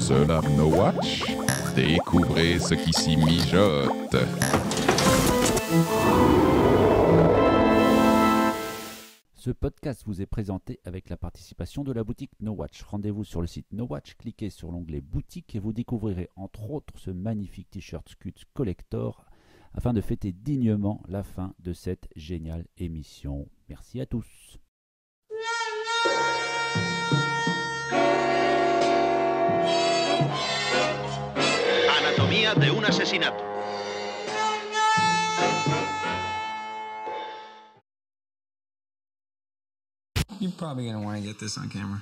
Seul à No Watch, découvrez ce qui s'y mijote. Ce podcast vous est présenté avec la participation de la boutique No Watch. Rendez-vous sur le site No Watch, cliquez sur l'onglet boutique et vous découvrirez entre autres ce magnifique t-shirt Scuds Collector afin de fêter dignement la fin de cette géniale émission. Merci à tous. Anatomía de un asesinato. You're probably gonna want to get this on camera.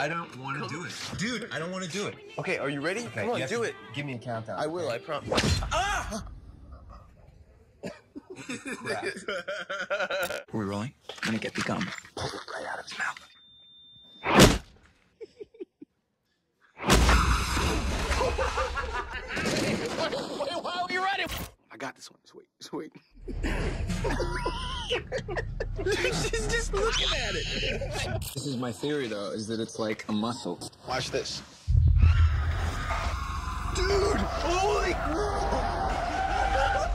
I don't want to do it. Dude, I don't want to do it. Okay, are you ready? Okay, Come on, do it. Give me a countdown. I will, I promise. Ah! Are we rolling? I'm gonna get the gum. Pull it right out of his mouth. Wait, you ready? I got this one. Sweet. She's just looking at it. This is my theory, though, is that it's like a muscle. Watch this. Dude! Holy!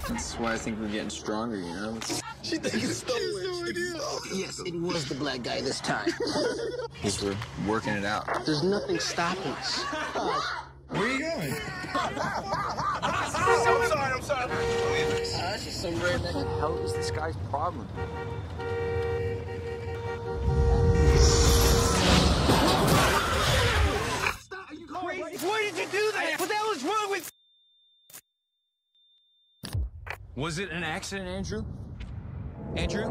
That's why I think we're getting stronger, you know? She thinks it's the idea. Yes, it was the black guy this time. Because we're working it out. There's nothing stopping us. Where are you going? I'm sorry. That's just some redneck. What the hell is this guy's problem? Are you crazy? Why did you do that? What the hell is wrong with... Was it an accident, Andrew? Andrew?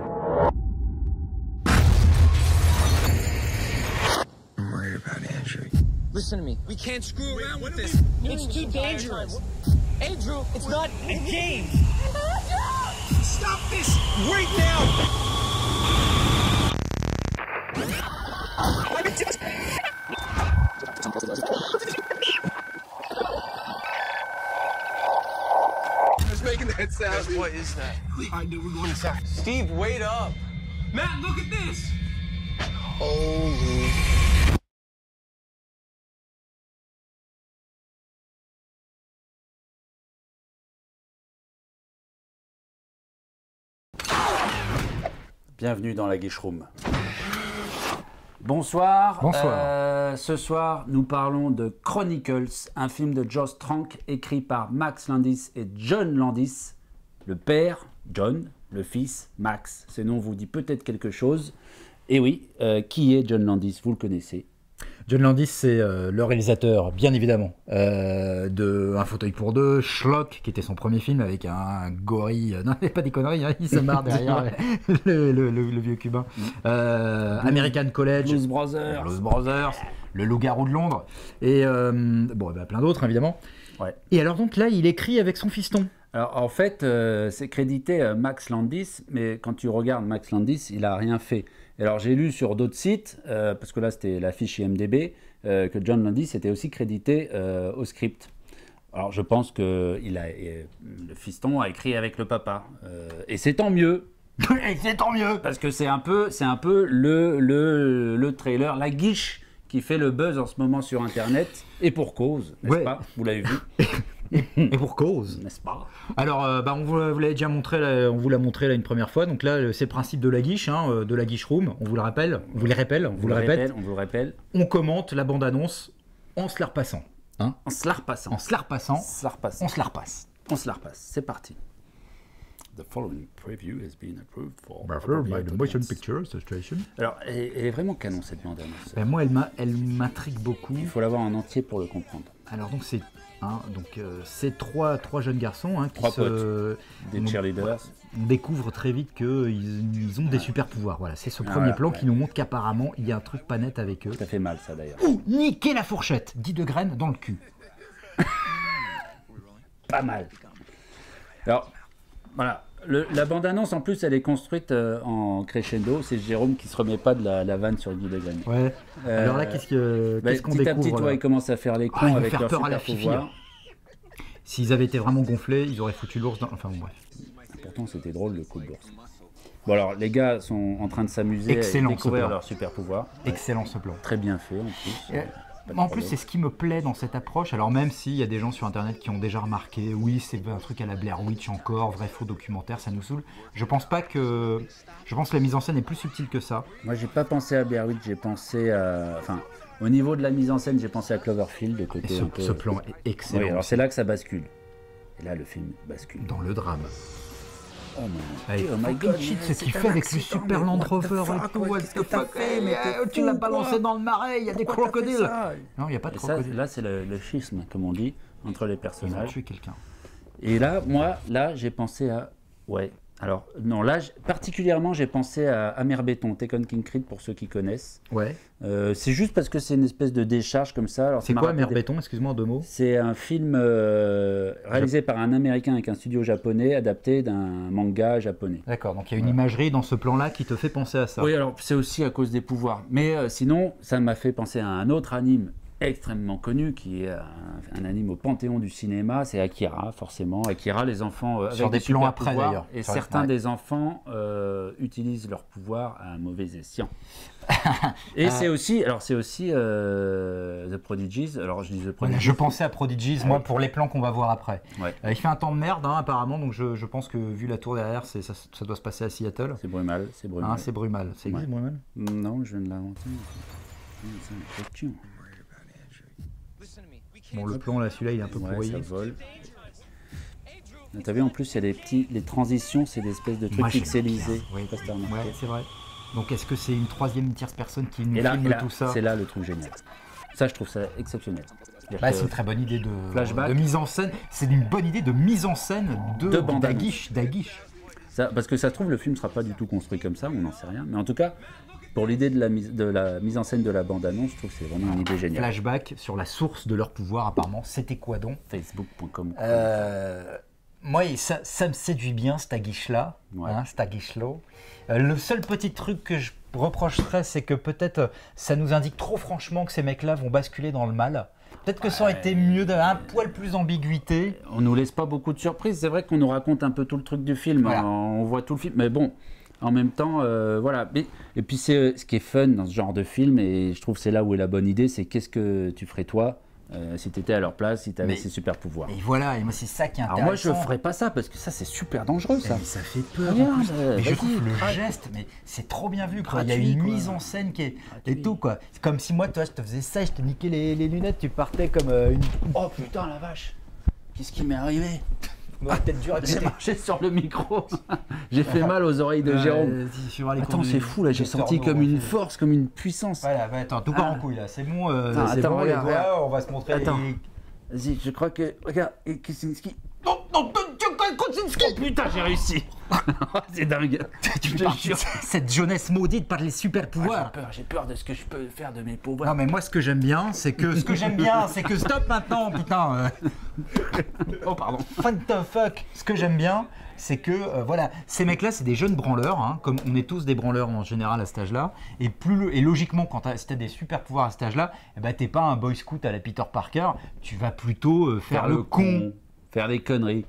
I'm worried about Andrew. Listen to me. We can't screw around with this. It's too dangerous. Andrew, it's not a game. Stop this right now. It's making that sound. What is that? Alright, dude, we're going inside. Steve, wait up. Matt, look at this. Holy... Bienvenue dans la Guiche Room. Bonsoir. Bonsoir. Ce soir, nous parlons de Chronicles, un film de Josh Trank écrit par Max Landis et John Landis. Le père, John, le fils, Max. Ce nom vous dit peut-être quelque chose. Et oui, qui est John Landis? Vous le connaissez. John Landis, c'est le réalisateur, bien évidemment, de Un fauteuil pour deux, Schlock, qui était son premier film avec un gorille. Non, pas des conneries, hein, il se marre derrière le vieux cubain. American College, Blues Brothers. Blues Brothers, Le Loup-garou de Londres, et plein d'autres, évidemment. Ouais. Et alors, donc là, il écrit avec son fiston. Alors, en fait, c'est crédité Max Landis, mais quand tu regardes Max Landis, il n'a rien fait. Et alors, j'ai lu sur d'autres sites, parce que là, c'était la fiche IMDb, que John Landis était aussi crédité au script. Alors, je pense que le fiston a écrit avec le papa. Et c'est tant mieux. Et c'est tant mieux. Parce que c'est un peu le trailer, la guiche qui fait le buzz en ce moment sur Internet. Et pour cause, n'est-ce pas? Vous l'avez vu. Et pour cause. N'est-ce pas? Alors, on vous l'avait déjà montré, on vous l'a montré là une première fois. Donc là, c'est le principe de la guiche, de la guiche room. On vous le rappelle, on vous le répète. On vous le rappelle. On commente la bande-annonce en se la repassant. Hein, En se la repassant. en se la repassant. On se la repasse. On se la repasse. On se la repasse. C'est parti. The following preview has been approved for By the Motion Picture Association. Alors, elle est vraiment canon cette bande-annonce. Ben, moi, elle m'intrigue beaucoup. Il faut l'avoir en entier pour le comprendre. Alors donc c'est trois jeunes garçons qui Trois potes. Des cheerleaders. On découvre très vite qu'ils ont des super pouvoirs. Voilà, c'est ce premier plan qui nous montre qu'apparemment il y a un truc pas net avec eux. Ça fait mal ça d'ailleurs. Ouh, niquer la fourchette, 10 de graines dans le cul. Pas mal. Alors, voilà. La bande-annonce, en plus, elle est construite en crescendo. C'est Jérôme qui se remet pas de la vanne sur Guy Degraine. Ouais. Alors là, qu'est-ce qu'on petit à découvre petit, toi, ils commencent à faire les cons ils vont avec faire leur peur à la super fifi. pouvoir. S'ils avaient été vraiment gonflés, ils auraient foutu l'ours dans... Enfin bon, bref. pourtant c'était drôle le coup de bourse. Bon alors les gars sont en train de s'amuser Excellent, à découvrir ce plan. leur super pouvoir. Excellent ce plan. Très bien fait en plus. Pas de En plus, problème. c'est ce qui me plaît dans cette approche. Alors même s'il y a des gens sur Internet qui ont déjà remarqué, oui, c'est un truc à la Blair Witch encore, vrai faux documentaire, ça nous saoule. Je pense que la mise en scène est plus subtile que ça. Moi j'ai pas pensé à Blair Witch, j'ai pensé à... Enfin, au niveau de la mise en scène, j'ai pensé à Cloverfield, de Et côté un peu... ce plan est excellent. Oui, alors c'est là que ça bascule. Et là le film bascule. Dans le drame. Oh Allez, my fucking god, shit, mais ce qu'il c'est fait un avec le accident, super mais Land what the Rover et fuck, tout, ouais, what qu'est-ce the que t'as fuck, fait, mais t'es tu fou, l'as toi. balancé dans le marais, il y a des Pourquoi t'as fait crocodiles. ça Non, il n'y a pas de Et ça, crocodiles. là c'est le schisme, comme on dit, entre les Ils ont personnages. tué quelqu'un. Et là, moi, là, j'ai pensé à... Ouais. Alors, non, là, particulièrement, j'ai pensé à Amer Béton, Taken King Creed, pour ceux qui connaissent. Ouais. C'est juste parce que c'est une espèce de décharge comme ça. Alors, C'est ça m'a quoi, rappelé Mer Béton? Excuse-moi en 2 mots. C'est un film réalisé par un Américain avec un studio japonais, adapté d'un manga japonais. D'accord, donc il y a une imagerie dans ce plan-là qui te fait penser à ça. Oui, alors c'est aussi à cause des pouvoirs. Mais sinon, ça m'a fait penser à un autre anime extrêmement connu, qui est un anime au panthéon du cinéma, c'est Akira, forcément. Akira, les enfants Sur avec des plans super après, pouvoirs, d'ailleurs. et Sur- certains ouais. des enfants utilisent leur pouvoir à un mauvais escient. Et c'est aussi The Prodigies. Alors je dis The Voilà, Prodigies. je pensais à Prodigies, moi, pour les plans qu'on va voir après. Ouais. Il fait un temps de merde, hein, apparemment, donc je pense que vu la tour derrière, ça doit se passer à Seattle. C'est Brumal, c'est Brumal. Hein, c'est Brumal. C'est Ouais. Brumal. Non, je viens de l'inventer. C'est une question. Listen to me. We Bon, can't le plan là, celui-là, il est un peu Ouais, pourri. ça vole. T'as vu, en plus, il y a les transitions, c'est des espèces de trucs Moi, j'aime pixelisés. bien. Oui, Je sais pas si t'as remarqué. ouais, c'est vrai. Donc, est-ce que c'est une troisième, une tierce personne qui nous Et là, filme tout ça? c'est là le truc génial. Ça, je trouve ça exceptionnel. C'est-à-dire Bah, que- c'est une très bonne idée Flashback. de mise en scène. C'est une bonne idée de mise en scène De bande-annonce. d'Aguiche. ça, parce que ça se trouve, le film ne sera pas du tout construit comme ça, on n'en sait rien. Mais en tout cas, pour l'idée de la mise en scène de la bande-annonce, je trouve que c'est vraiment une idée géniale. Flashback sur la source de leur pouvoir, apparemment. C'était quoi donc? Facebook.com. Moi, ça me séduit bien, cet Aguiche-là, Ouais. cet Aguiche-là. Le seul petit truc que je reprocherais, c'est que peut-être ça nous indique trop franchement que ces mecs-là vont basculer dans le mal. Peut-être que ça aurait été mieux d'avoir un poil plus d'ambiguïté. On nous laisse pas beaucoup de surprises. C'est vrai qu'on nous raconte un peu tout le truc du film. Voilà. On voit tout le film. Mais bon, en même temps, voilà. Et puis, c'est ce qui est fun dans ce genre de film, et je trouve que c'est là où est la bonne idée, c'est qu'est-ce que tu ferais toi si tu étais à leur place, si tu avais Mais- ces super pouvoirs. Et voilà, et moi, c'est ça qui est Alors intéressant. moi, je ferais pas ça, parce que ça, c'est super dangereux, ça. Mais ça fait peur. en Regarde, plus. Mais je vas-y, trouve le craque. geste, mais c'est trop bien vu. Quoi. Il y a Gratuit, une quoi. mise en scène qui est et Gratuit. tout quoi. C'est comme si moi, toi, je te faisais ça, je te niquais les lunettes, tu partais comme une Oh putain, la vache. Qu'est-ce qui m'est arrivé? tête dure à J'ai côté. marché sur le micro. J'ai fait mal aux oreilles de Jérôme. Attends, c'est fou, là, j'ai senti comme une force, comme une puissance. Voilà, bah, attends, tout part en couille là. C'est bon, c'est attends, bon, les regarde, doigts, regarde. on va se montrer. Attends. les- Vas-y, je crois que... Regarde, et Kaczynski... Non, Kaczynski. Oh putain, j'ai réussi. C'est dingue. Tu te parles jure. de cette jeunesse maudite par les super pouvoirs. J'ai peur de ce que je peux faire de mes pouvoirs. Non mais moi ce que j'aime bien, c'est que stop maintenant, putain. Oh, pardon. What the fuck. Ce que j'aime bien, c'est que voilà, ces mecs-là, c'est des jeunes branleurs, hein, comme on est tous des branleurs en général à cet âge-là. Et logiquement, si t'as des super pouvoirs à cet âge-là, eh ben, t'es pas un boy scout à la Peter Parker, tu vas plutôt faire le con. Faire des conneries.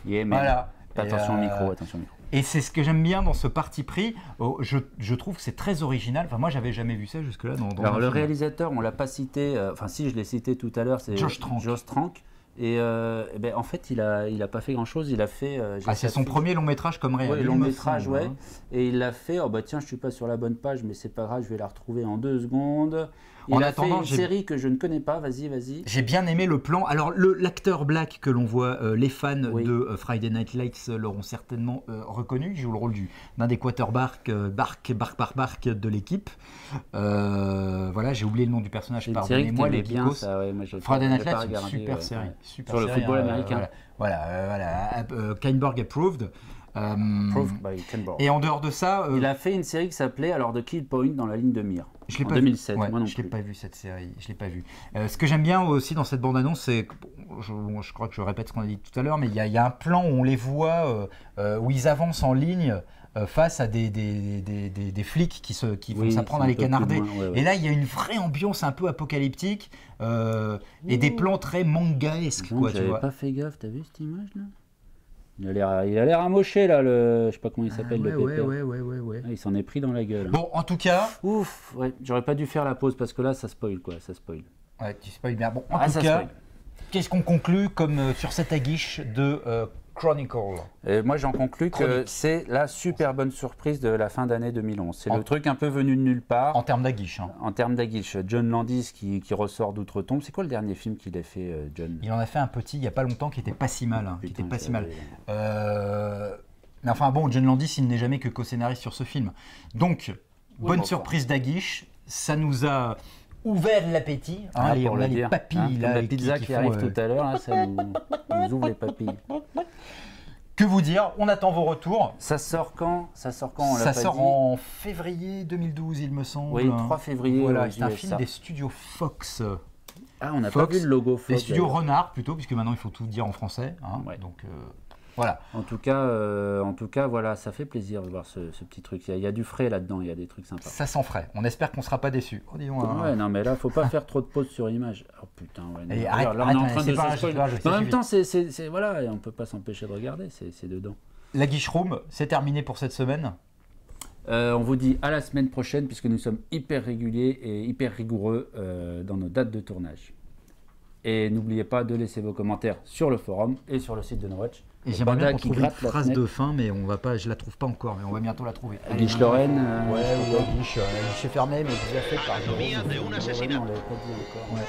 Yeah, man. Voilà. Attention Et, au micro, attention au micro. Et c'est ce que j'aime bien dans ce parti pris. Oh, je trouve que c'est très original. Enfin, moi, j'avais jamais vu ça jusque-là dans Alors un le film. réalisateur, on l'a pas cité, enfin si je l'ai cité tout à l'heure, c'est Josh Trank. Et ben, en fait, il a pas fait grand-chose. Il a fait. C'est son premier long métrage comme réel. Ouais, il long me métrage, semble, ouais. hein. Et il l'a fait. Oh bah tiens, je suis pas sur la bonne page, mais c'est pas grave, je vais la retrouver en 2 secondes. En Il a attendant, fait une série que je ne connais pas. Vas-y. J'ai bien aimé le plan. Alors, l'acteur Black que l'on voit, les fans Oui. de Friday Night Lights l'auront certainement reconnu. Il joue le rôle d'un des quarterbacks de l'équipe. Voilà, j'ai oublié le nom du personnage. C'est une série que Pardonnez-moi, t'aimais les bien, geekos. ça. Ouais, moi, je Friday Night l'ai pas Lights, c'est une regardé, super ouais, série. ouais. Super Sur le série, football américain. Voilà, Kainborg approved. Approved by Ken Borg. Et en dehors de ça, Il a fait une série qui s'appelait alors The Kill Point dans la ligne de mire. je l'ai En pas 2007, vu. Ouais, moi non je l'ai plus. pas vu cette série, je l'ai pas vu. Ce que j'aime bien aussi dans cette bande-annonce, c'est, je crois que je répète ce qu'on a dit tout à l'heure, mais il y a un plan où on les voit, où ils avancent en ligne face à des flics qui vont Oui, s'apprendre à c'est les un peu plus canarder. loin, ouais, ouais. Et là, il y a une vraie ambiance un peu apocalyptique et des plans très mangaesques, Donc, quoi, tu j'avais vois. pas fait gaffe, t'as vu cette image là? Il a l'air amoché là, je sais pas comment il s'appelle, le pépère. Ouais. Ah, il s'en est pris dans la gueule. Bon, en tout cas... Ouf, ouais, j'aurais pas dû faire la pause parce que là, ça spoil quoi, ça spoil. Ouais, tu spoil bien. Bon, en Ah, tout ça cas, spoil. qu'est-ce qu'on conclut comme sur cette aguiche de Chronicle? Et moi, j'en conclus que Chronique. c'est la super bonne surprise de la fin d'année 2011. C'est En- le truc un peu venu de nulle part. En termes d'aguiche. Hein. En termes d'aguiche, John Landis qui ressort d'outre-tombe. C'est quoi le dernier film qu'il a fait, John? Il en a fait un petit il n'y a pas longtemps qui était pas si mal. Hein, qui Putain, était pas je si mal. savais. Mais enfin bon, John Landis, il n'est jamais que co-scénariste sur ce film. Donc, bonne bon, surprise d'aguiche. Ça nous a ouvert l'appétit. Hein, Ah, et pour on le a les dire, papilles hein, là. comme la pizza qui font, arrive tout à l'heure, là, ça nous ouvre les papilles. Que vous dire? On attend vos retours. Ça sort quand? Ça sort quand? On l'a Ça pas sort dit. en février 2012, il me semble. Oui, 3 février. Voilà, aux c'est un USA. film des studios Fox. Ah, on n'a pas Fox, vu le logo Fox. Des studios d'ailleurs. Renard plutôt, puisque maintenant il faut tout dire en français. Hein, Ouais. donc voilà. En tout cas, voilà, ça fait plaisir de voir ce petit truc. Il y a du frais là-dedans, il y a des trucs sympas. Ça s'en ferait. On espère qu'on ne sera pas déçus. Oh, dis donc, hein. Ouais, non, mais là, faut pas faire trop de pauses sur image. Oh putain, ouais. non. Allez, Regarde, arrête, là, on est en arrête, train c'est de pas se grave, spoiler. c'est pas grave, Mais en ça même suffit. temps, c'est voilà, on peut pas s'empêcher de regarder, c'est dedans. La Guiche Room, c'est terminé pour cette semaine. On vous dit à la semaine prochaine, puisque nous sommes hyper réguliers et hyper rigoureux dans nos dates de tournage. Et n'oubliez pas de laisser vos commentaires sur le forum et sur le site de No Watch. Et j'aimerais bien Panda qu'on qui trouve une gratte la phrase fenêtre. de fin, mais on va pas, je la trouve pas encore, mais on va bientôt la trouver. Guiche Lorraine. Guiche, Guiche est fermé, mais déjà fait par Jérôme. On l'avait pas dit encore. Ouais.